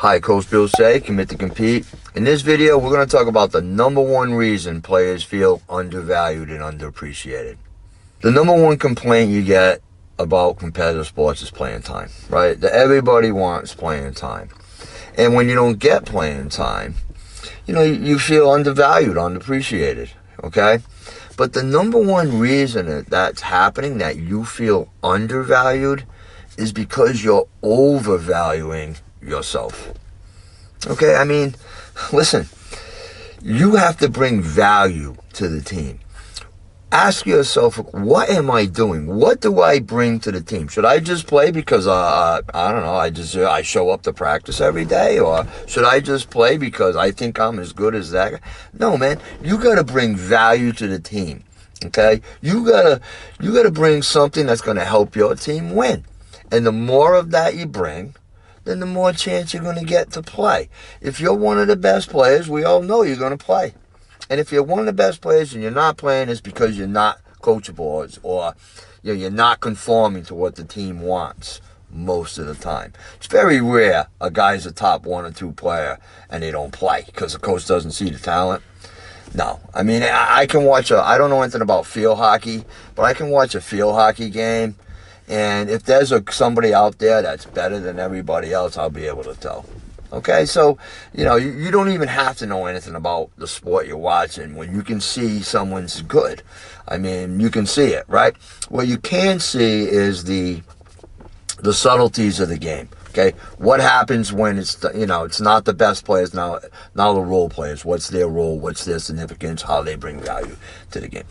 Hi, Coach Shea, Commit to Compete. In this video, we're going to talk about the number one reason players feel undervalued and underappreciated. The number one complaint you get about competitive sports is playing time, right? That everybody wants playing time. And when you don't get playing time, you feel undervalued, underappreciated, okay? But the number one reason that's happening, that you feel undervalued, is because you're overvaluing yourself. Okay, listen, you have to bring value to the team. Ask yourself, what am I doing? What do I bring to the team? Should I just play because I don't know, I show up to practice every day, or should I just play because I think I'm as good as that guy? No, man, you got to bring value to the team. Okay, you gotta bring something that's going to help your team win. And the more of that you bring, then the more chance you're going to get to play. If you're one of the best players, we all know you're going to play. And if you're one of the best players and you're not playing, it's because you're not coachable, or you're not conforming to what the team wants most of the time. It's very rare a guy's a top one or two player and they don't play because the coach doesn't see the talent. No, I can watch I don't know anything about field hockey, but I can watch a field hockey game, and if there's somebody out there that's better than everybody else, I'll be able to tell. Okay, so, you don't even have to know anything about the sport you're watching when you can see someone's good. You can see it, right? What you can see is the subtleties of the game. Okay, what happens when it's not the best players, now the role players? What's their role? What's their significance? How they bring value to the game?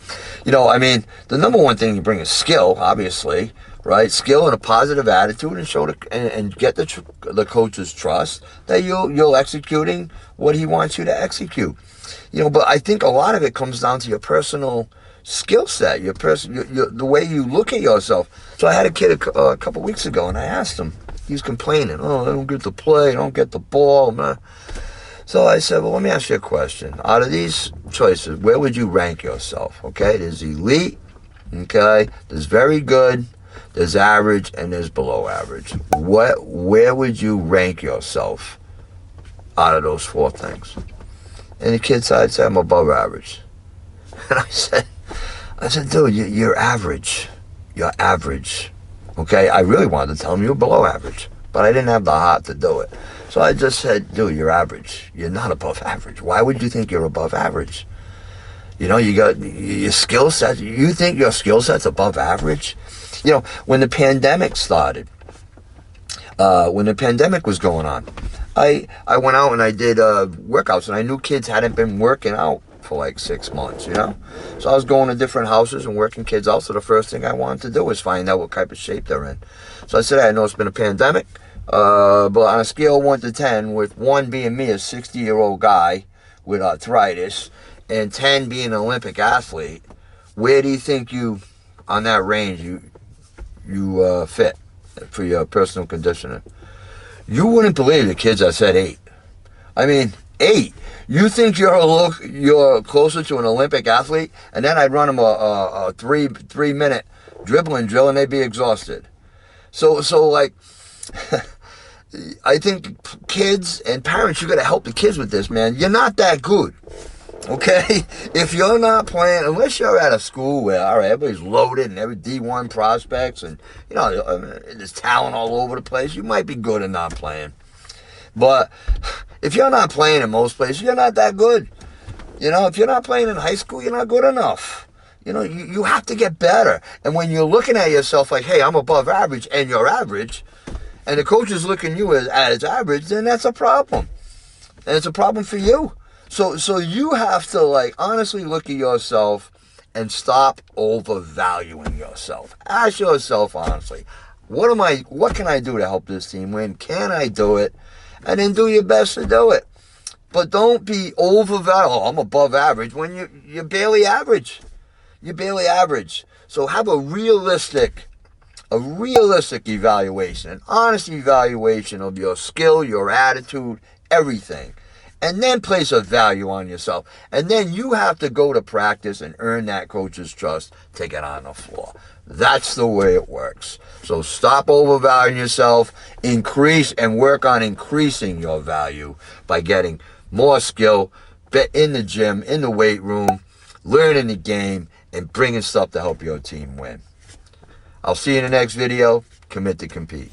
The number one thing you bring is skill, obviously, right? Skill and a positive attitude, and show and get the coach's trust that you're executing what he wants you to execute. But I think a lot of it comes down to your personal skill set, the way you look at yourself. So I had a kid a couple weeks ago, and I asked him. He's complaining, I don't get to play, I don't get the ball. Man. So I said, well, let me ask you a question. Out of these choices, where would you rank yourself? Okay, there's elite, okay, there's very good, there's average, and there's below average. Where would you rank yourself out of those four things? And the kid said, I'm above average. And I said, dude, you're average. You're average. Okay, I really wanted to tell him you were below average, but I didn't have the heart to do it. So I just said, dude, you're average. You're not above average. Why would you think you're above average? You got your skill set. You think your skill set's above average? When the pandemic started, when the pandemic was going on, I went out and I did workouts, and I knew kids hadn't been working out for like 6 months, So I was going to different houses and working kids out. So the first thing I wanted to do was find out what type of shape they're in. So I said, I know it's been a pandemic, but on a scale of 1 to 10, with 1 being me, a 60-year-old guy with arthritis, and 10 being an Olympic athlete, where do you think on that range, you fit for your personal conditioning? You wouldn't believe the kids I said 8. 8. You think you're closer to an Olympic athlete, and then I'd run them a 3-minute dribbling drill, and they'd be exhausted. So like, I think kids and parents, you got to help the kids with this, man. You're not that good, okay? If you're not playing, unless you're at a school where, all right, everybody's loaded and every D1 prospects, and there's talent all over the place, you might be good at not playing. But if you're not playing in most places, you're not that good. If you're not playing in high school, you're not good enough. You have to get better. And when you're looking at yourself like, hey, I'm above average, and you're average, and the coach is looking at you as average, then that's a problem. And it's a problem for you. So you have to honestly look at yourself and stop overvaluing yourself. Ask yourself honestly, what can I do to help this team win? Can I do it? And then do your best to do it. But don't be overvalued. Oh, I'm above average, when you're barely average. You're barely average. So have a realistic evaluation, an honest evaluation of your skill, your attitude, everything. And then place a value on yourself. And then you have to go to practice and earn that coach's trust to get on the floor. That's the way it works. So stop overvaluing yourself, increase and work on increasing your value by getting more skill in the gym, in the weight room, learning the game, and bringing stuff to help your team win. I'll see you in the next video. Commit to compete.